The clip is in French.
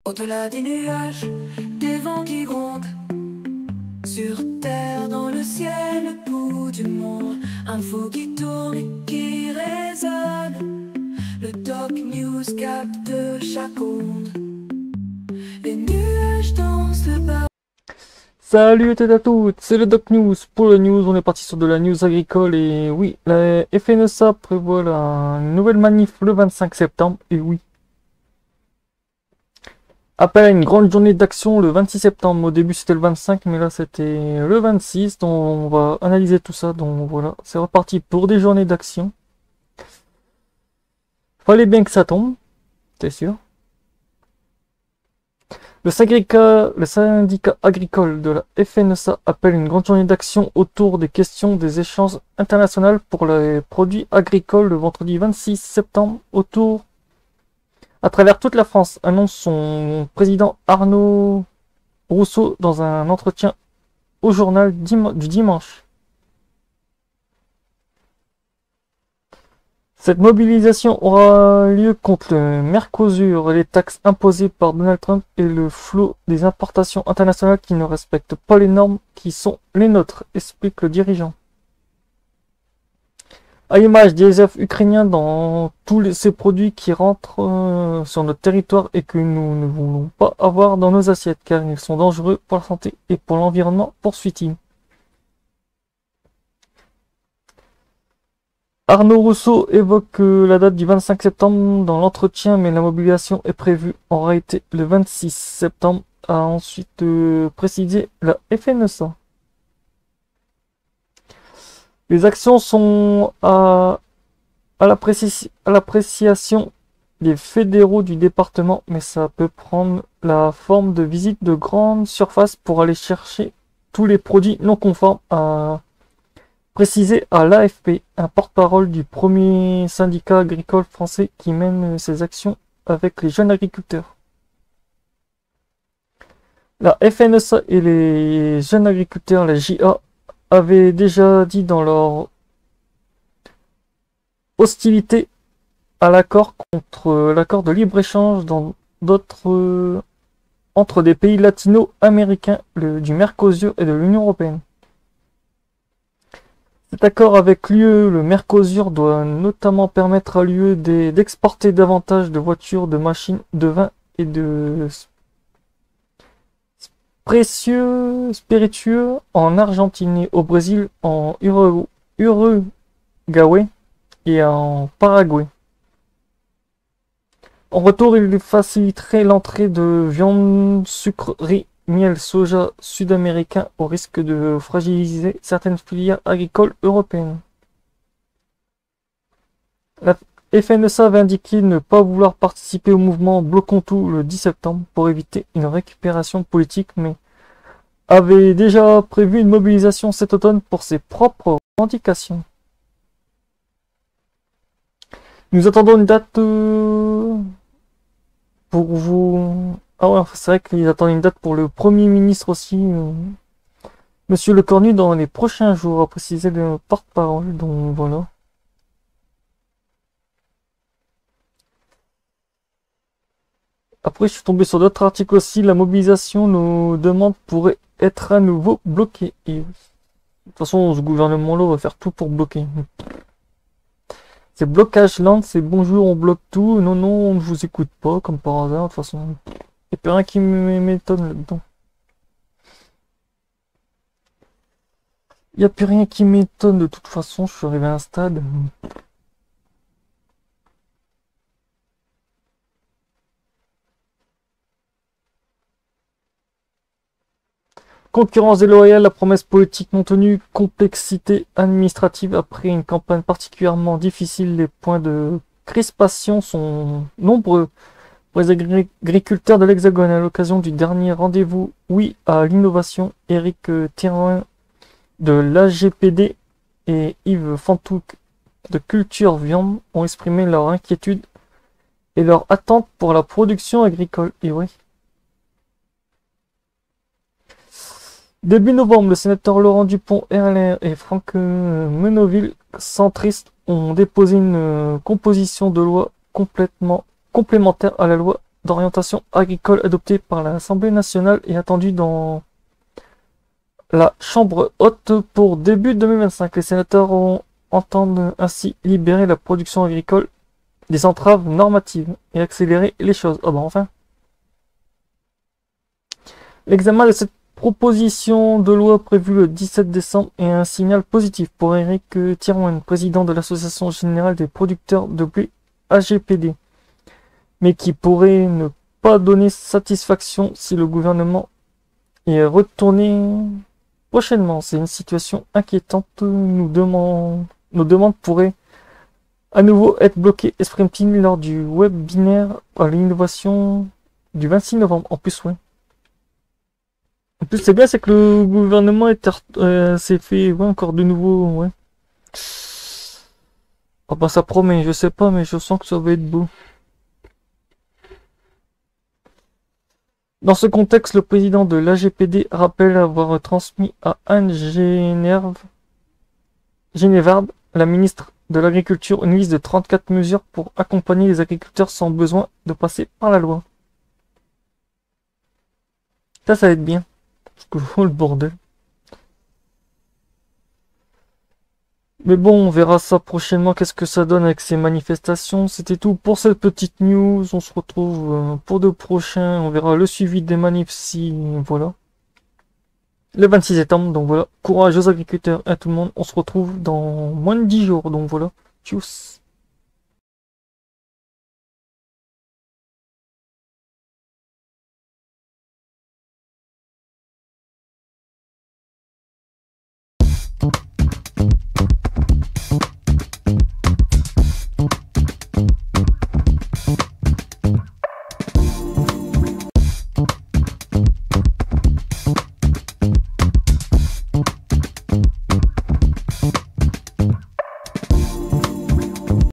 Au-delà des nuages, des vents qui grondent, sur terre, dans le ciel, le bout du monde, info qui tourne et qui résonne. Le Doc News capte chaque onde. Les nuages dansent le bas. Salut à toutes, c'est le Doc News. Pour le news, on est parti sur de la news agricole et oui, la FNSA prévoit la nouvelle manif le 25 septembre et oui. Appel à une grande journée d'action le 26 septembre. Au début c'était le 25, mais là c'était le 26, donc on va analyser tout ça. Donc voilà, c'est reparti pour des journées d'action. Fallait bien que ça tombe, c'est sûr. Le syndicat agricole de la FNSA appelle une grande journée d'action autour des questions des échanges internationaux pour les produits agricoles le vendredi 26 septembre à travers toute la France, annonce son président Arnaud Rousseau dans un entretien au journal du dimanche. Cette mobilisation aura lieu contre le Mercosur et les taxes imposées par Donald Trump et le flot des importations internationales qui ne respectent pas les normes qui sont les nôtres, explique le dirigeant. À l'image des œufs ukrainiens dans tous ces produits qui rentrent sur notre territoire et que nous ne voulons pas avoir dans nos assiettes car ils sont dangereux pour la santé et pour l'environnement, poursuit-il. Arnaud Rousseau évoque la date du 25 septembre dans l'entretien, mais la mobilisation est prévue en réalité le 26 septembre, a ensuite précisé la FNSA. Les actions sont à l'appréciation des fédéraux du département, mais ça peut prendre la forme de visites de grandes surfaces pour aller chercher tous les produits non conformes, à précisé à l'AFP, un porte-parole du premier syndicat agricole français qui mène ses actions avec les jeunes agriculteurs. La FNSA et les jeunes agriculteurs, la JA, avaient déjà dit dans leur hostilité à l'accord contre l'accord de libre-échange entre des pays latino-américains du Mercosur et de l'Union européenne. Cet accord avec l'UE, le Mercosur, doit notamment permettre à l'UE d'exporter davantage de voitures, de machines, de vin et de spiritueux en Argentine et au Brésil, en Uruguay et en Paraguay. En retour, il faciliterait l'entrée de viande, sucre, riz, miel, soja sud-américain au risque de fragiliser certaines filières agricoles européennes. La FNSA avait indiqué ne pas vouloir participer au mouvement Bloquons tout le 10 septembre pour éviter une récupération politique, mais avait déjà prévu une mobilisation cet automne pour ses propres revendications. Nous attendons une date pour vous... Ah ouais, c'est vrai qu'ils attendent une date pour le Premier ministre aussi, Monsieur Lecornu, dans les prochains jours, a précisé le porte-parole, donc voilà. Après, je suis tombé sur d'autres articles aussi, la mobilisation, nos demandes pourraient être à nouveau bloquées. Et, de toute façon, ce gouvernement-là va faire tout pour bloquer. C'est blocage land, c'est bonjour, on bloque tout, non, non, on ne vous écoute pas, comme par hasard, de toute façon. Il n'y a plus rien qui m'étonne là-dedans. Il n'y a plus rien qui m'étonne de toute façon, je suis arrivé à un stade. Concurrence déloyale, la promesse politique non tenue, complexité administrative après une campagne particulièrement difficile, les points de crispation sont nombreux. Pour les agriculteurs de l'Hexagone, à l'occasion du dernier rendez-vous Oui à l'innovation, Éric Théroin de l'AGPD et Yves Fantouc de Culture Viande ont exprimé leur inquiétude et leur attente pour la production agricole. Et ouais. Début novembre, le sénateur Laurent Dupont, RLR, et Franck Menonville, centristes, ont déposé une composition de loi complètement complémentaire à la loi d'orientation agricole adopté par l'Assemblée nationale est attendu dans la Chambre haute pour début 2025. Les sénateurs entendent ainsi libérer la production agricole des entraves normatives et accélérer les choses. Oh bah enfin. L'examen de cette proposition de loi prévue le 17 décembre est un signal positif pour Éric Thirouin, président de l'Association générale des producteurs de blé AGPD, mais qui pourrait ne pas donner satisfaction si le gouvernement est retourné prochainement. C'est une situation inquiétante. Nos demandes pourraient à nouveau être bloquées, exprime-t-il lors du webinaire à l'innovation du 26 novembre. En plus, ouais. En plus, c'est bien, c'est que le gouvernement s'est fait encore de nouveau, ouais. Ah bah ça promet, je sais pas, mais je sens que ça va être beau. Dans ce contexte, le président de l'AGPD rappelle avoir transmis à Anne Genevard, la ministre de l'Agriculture, une liste de 34 mesures pour accompagner les agriculteurs sans besoin de passer par la loi. Ça va être bien. Parce que le bordel. Mais bon, on verra ça prochainement, qu'est-ce que ça donne avec ces manifestations. C'était tout pour cette petite news. On se retrouve pour de prochains. On verra le suivi des manifs si... Voilà. Le 26 septembre, donc voilà. Courage aux agriculteurs et à tout le monde. On se retrouve dans moins de 10 jours, donc voilà. Tchuss.